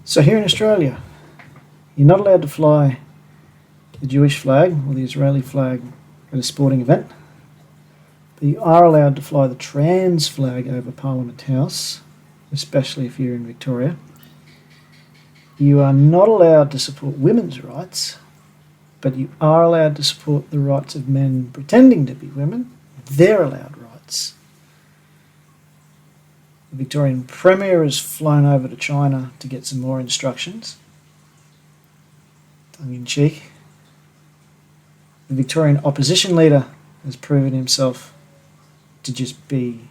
So here in Australia, you're not allowed to fly the Jewish flag or the Israeli flag at a sporting event, but you are allowed to fly the trans flag over Parliament House, especially if you're in Victoria. You are not allowed to support women's rights, but you are allowed to support the rights of men pretending to be women. They're allowed rights. The Victorian Premier has flown over to China to get some more instructions. Tongue in cheek. The Victorian opposition leader has proven himself to just be,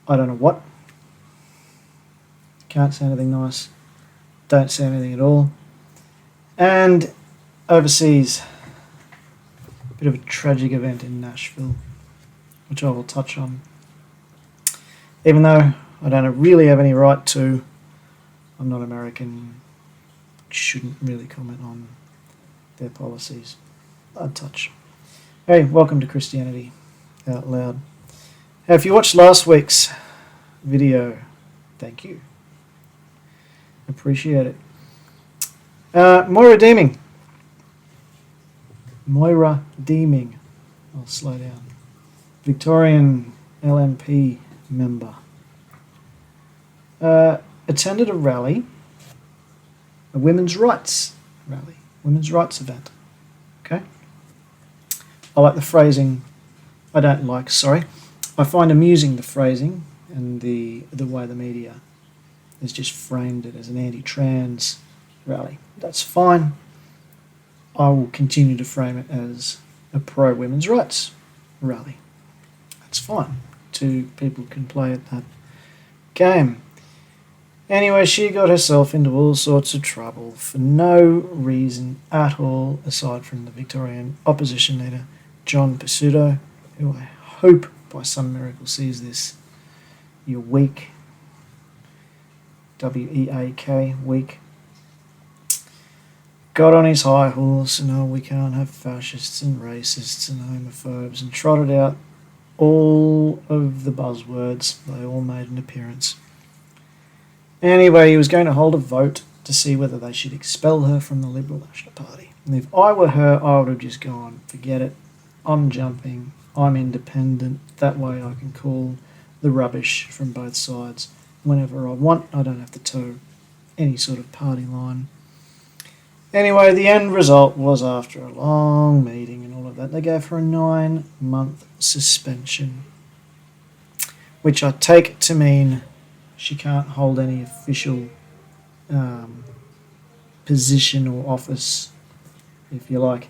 I don't know what. Can't say anything nice. Don't say anything at all. And overseas, a bit of a tragic event in Nashville, which I will touch on. Even though I don't really have any right to, I'm not American, shouldn't really comment on their policies. I'd touch. Hey, welcome to Christianity Out Loud. Hey, if you watched last week's video, thank you. Appreciate it. Moira Deeming. Moira Deeming. I'll slow down. Victorian LNP member. Attended a rally, a women's rights rally, women's rights event. Okay? I like the phrasing. I find amusing the phrasing and the way the media has just framed it as an anti-trans rally. That's fine. I will continue to frame it as a pro-women's rights rally. That's fine. Two people can play at that game. Anyway, she got herself into all sorts of trouble for no reason at all, aside from the Victorian opposition leader, John Pesutto, who I hope by some miracle sees this. You're weak. W-E-A-K, weak. Got on his high horse and we can't have fascists and racists and homophobes, and trotted out all of the buzzwords. They all made an appearance. Anyway, he was going to hold a vote to see whether they should expel her from the Liberal National Party. And if I were her, I would have just gone, forget it, I'm jumping, I'm independent, that way I can call the rubbish from both sides whenever I want. I don't have to toe any sort of party line. Anyway, the end result was, after a long meeting and all of that, they gave her a 9-month suspension, which I take to mean she can't hold any official position or office, if you like,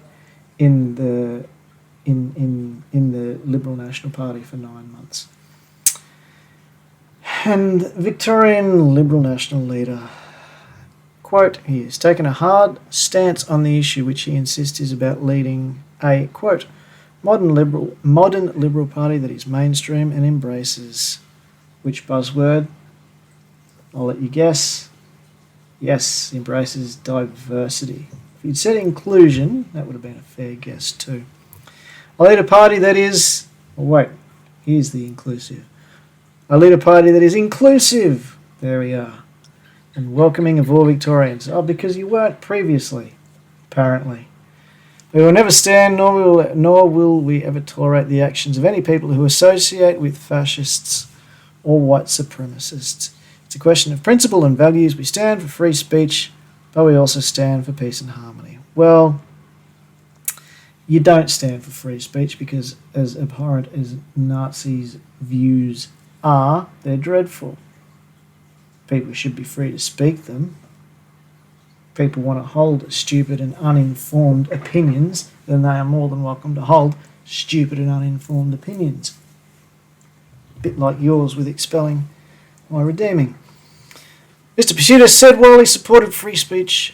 in the Liberal National Party for 9 months. And Victorian Liberal National leader, quote, he has taken a hard stance on the issue, which he insists is about leading a, quote, modern liberal party that is mainstream and embraces, which buzzword? I'll let you guess. Yes, embraces diversity. If you'd said inclusion, that would have been a fair guess too. I lead a party that is, here's the inclusive. I lead a party that is inclusive, there we are, and welcoming of all Victorians. Oh, because you weren't previously, apparently. We will never stand, nor will we ever tolerate the actions of any people who associate with fascists or white supremacists. It's a question of principle and values. We stand for free speech, but we also stand for peace and harmony. Well, you don't stand for free speech, because as abhorrent as Nazis' views are, they're dreadful. People should be free to speak them. People want to hold stupid and uninformed opinions, then they are more than welcome to hold stupid and uninformed opinions. A bit like yours with expelling Moira Deeming. Mr. Pesutto said while he supported free speech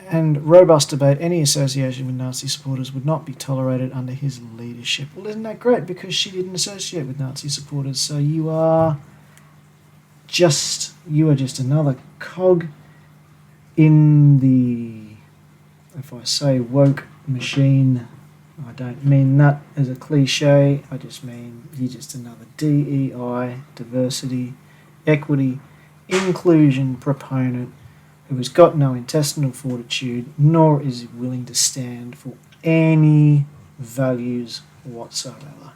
and robust debate, any association with Nazi supporters would not be tolerated under his leadership. Well, isn't that great? Because she didn't associate with Nazi supporters, so you are just another cog in the, if I say woke machine, I don't mean that as a cliche, I just mean you're just another DEI, diversity, equity, inclusion proponent who has got no intestinal fortitude, nor is he willing to stand for any values whatsoever.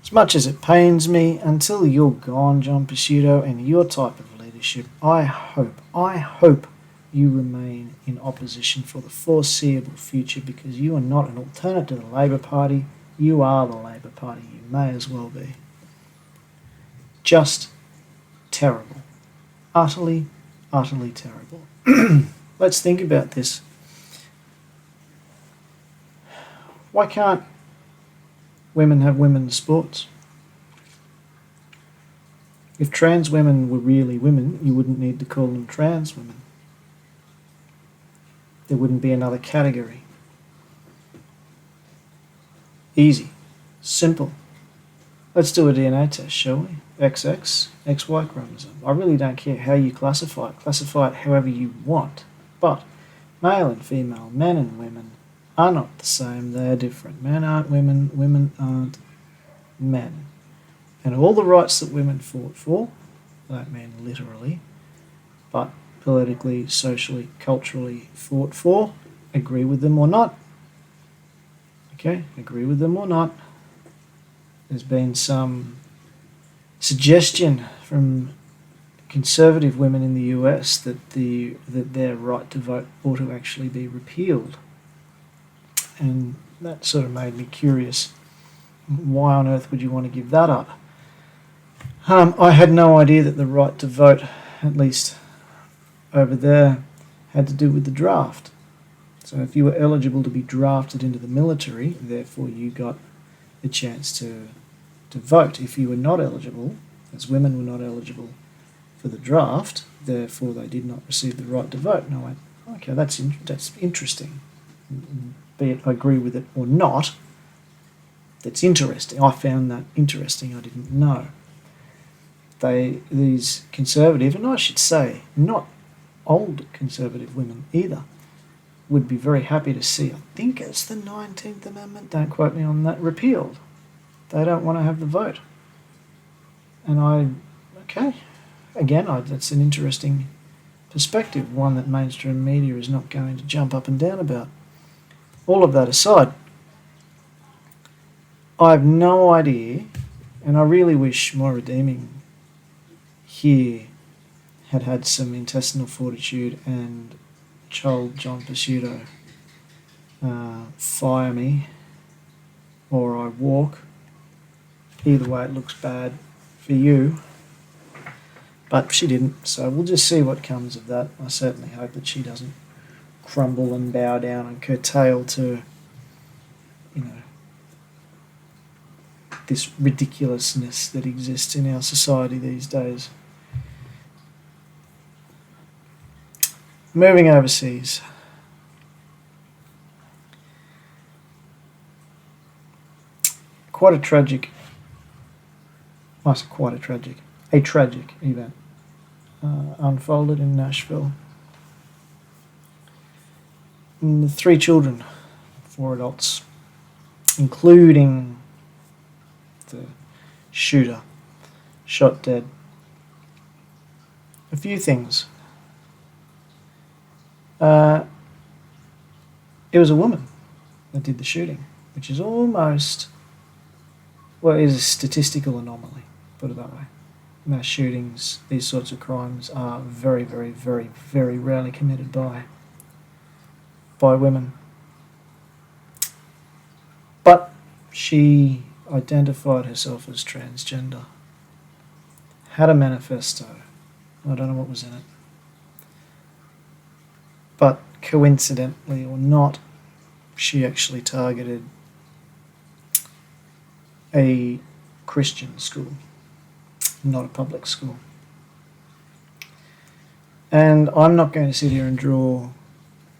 As much as it pains me, until you're gone, John Pesutto, and your type of leadership, I hope you remain in opposition for the foreseeable future, because you are not an alternate to the Labor Party. You are the Labor Party. You may as well be. Just terrible. Utterly, utterly terrible. Let's think about this. Why can't women have women's sports? If trans women were really women, you wouldn't need to call them trans women. There wouldn't be another category. Easy. Simple. Let's do a DNA test, shall we? XX, XY chromosome. I really don't care how you classify it. Classify it however you want. But male and female, men and women, are not the same. They are different. Men aren't women. Women aren't men. And all the rights that women fought for, I don't mean literally, but politically, socially, culturally fought for, agree with them or not. Okay, agree with them or not. There's been some suggestion from conservative women in the US that their right to vote ought to actually be repealed. And that sort of made me curious. Why on earth would you want to give that up? I had no idea that the right to vote, at least over there, had to do with the draft. So if you were eligible to be drafted into the military, therefore you got the chance to vote. If you were not eligible, as women were not eligible for the draft, therefore they did not receive the right to vote. And I went, okay, that's interesting. Be it I agree with it or not, that's interesting. I found that interesting. I didn't know. These conservative, and I should say not old conservative women either, would be very happy to see, I think it's the 19th Amendment, don't quote me on that, repealed. They don't want to have the vote. And that's an interesting perspective, one that mainstream media is not going to jump up and down about. All of that aside, I have no idea, and I really wish Moira Deeming here had some intestinal fortitude and told John Pesutto, fire me or I walk. Either way it looks bad for you. But she didn't, so we'll just see what comes of that. I certainly hope that she doesn't crumble and bow down and curtail to, this ridiculousness that exists in our society these days. Moving overseas. A tragic event unfolded in Nashville. And the 3 children, 4 adults, including the shooter, shot dead. A few things. It was a woman that did the shooting, which is almost, is a statistical anomaly, put it that way. Mass shootings, these sorts of crimes are very, very, very, very rarely committed by women. But she identified herself as transgender, had a manifesto. I don't know what was in it. But coincidentally or not, she actually targeted a Christian school, not a public school. And I'm not going to sit here and draw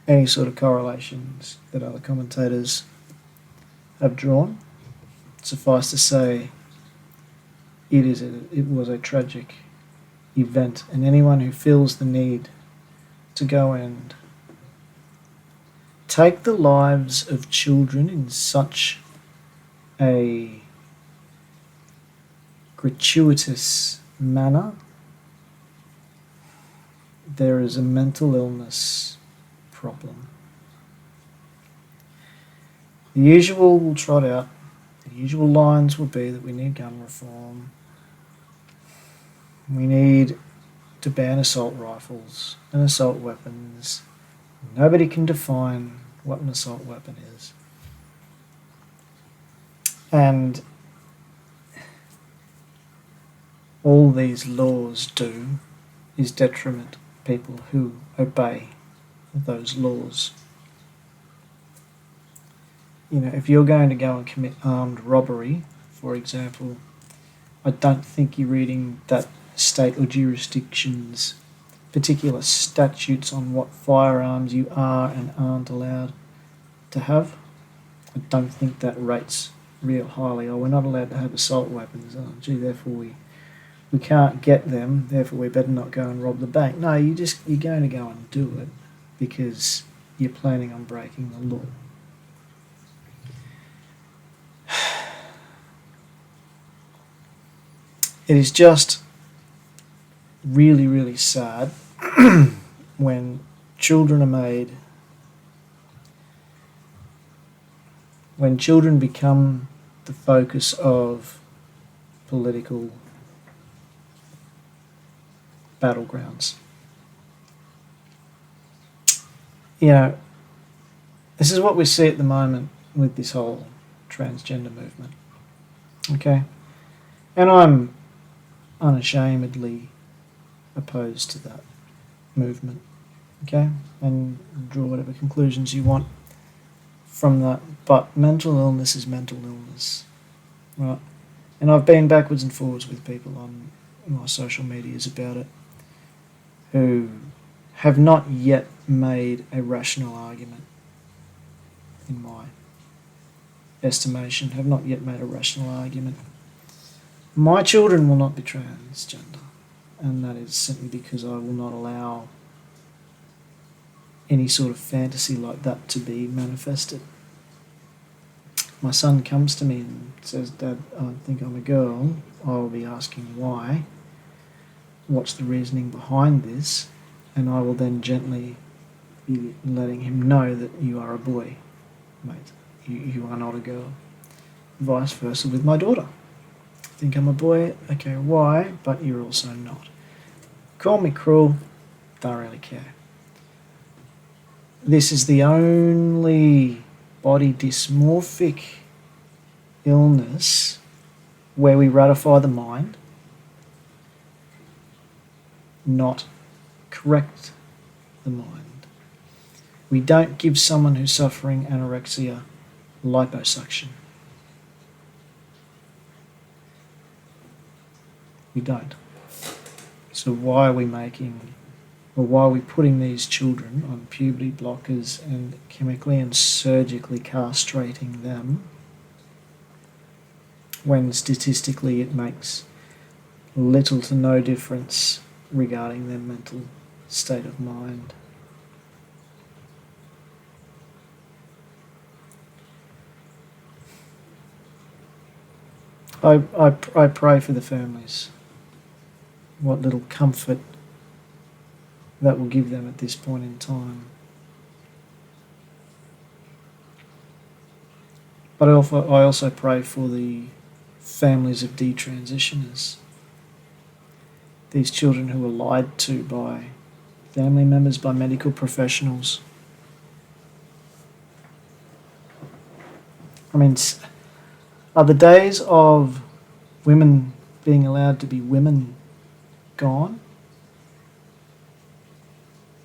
any sort of correlations that other commentators have drawn. Suffice to say, it was a tragic event, and anyone who feels the need to go and take the lives of children in such a gratuitous manner, there is a mental illness problem. The usual will trot out. The usual lines will be that we need gun reform. We need to ban assault rifles and assault weapons. Nobody can define what an assault weapon is. And all these laws do is detriment people who obey those laws. If you're going to go and commit armed robbery, for example, I don't think you're reading that state or jurisdiction's particular statutes on what firearms you are and aren't allowed to have. I don't think that rates real highly. We're not allowed to have assault weapons. Therefore we can't get them, therefore we better not go and rob the bank. No, you're going to go and do it because you're planning on breaking the law. It is just really, really sad when children become the focus of political battlegrounds. This is what we see at the moment with this whole transgender movement. Okay? And I'm unashamedly opposed to that movement. Okay? And draw whatever conclusions you want from that. But mental illness is mental illness. Right? And I've been backwards and forwards with people on my social medias about it who have not yet made a rational argument, in my estimation, have not yet made a rational argument. My children will not be transgender, and that is simply because I will not allow any sort of fantasy like that to be manifested. My son comes to me and says, "Dad, I think I'm a girl." I'll be asking why, what's the reasoning behind this, and I will then gently be letting him know that you are a boy, mate. You are not a girl. Vice versa with my daughter. Think I'm a boy? Okay, why? But you're also not. Call me cruel, don't really care. This is the only body dysmorphic illness where we ratify the mind, not correct the mind. We don't give someone who's suffering anorexia liposuction. We don't. So why are we putting these children on puberty blockers and chemically and surgically castrating them when statistically it makes little to no difference regarding their mental state of mind? I pray for the families. What little comfort that will give them at this point in time. But I also pray for the families of detransitioners. These children who were lied to by family members, by medical professionals. I mean, are the days of women being allowed to be women gone?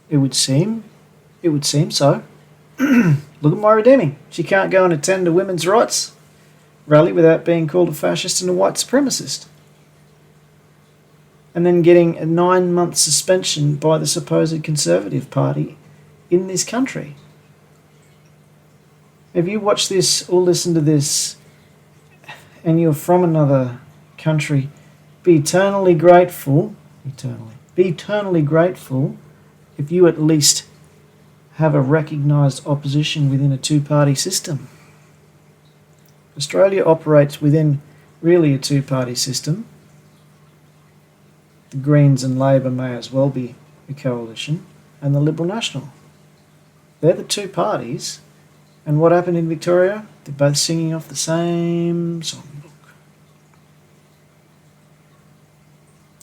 It would seem so. Look at Moira Deeming. She can't go and attend a women's rights rally without being called a fascist and a white supremacist. And then getting a 9-month suspension by the supposed Conservative Party in this country. If you watch this or listen to this and you're from another country, be eternally grateful if you at least have a recognised opposition within a two-party system. Australia operates within really a two-party system. The Greens and Labor may as well be the Coalition and the Liberal National. They're the two parties, and what happened in Victoria? They're both singing off the same songbook.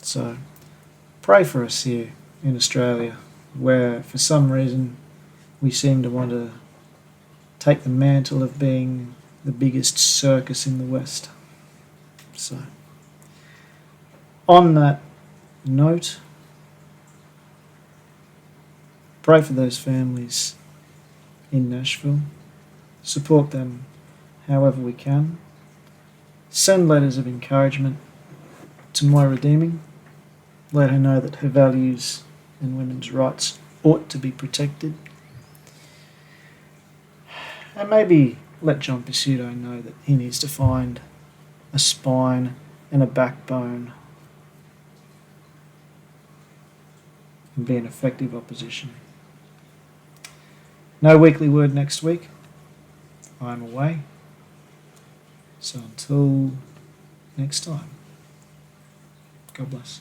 So, pray for us here in Australia, where for some reason we seem to want to take the mantle of being the biggest circus in the West. So, on that note, pray for those families in Nashville. Support them however we can. Send letters of encouragement to Moira Deeming. Let her know that her values and women's rights ought to be protected. And maybe let John Pesutto know that he needs to find a spine and a backbone and be an effective opposition. No weekly word next week. I'm away. So until next time, God bless.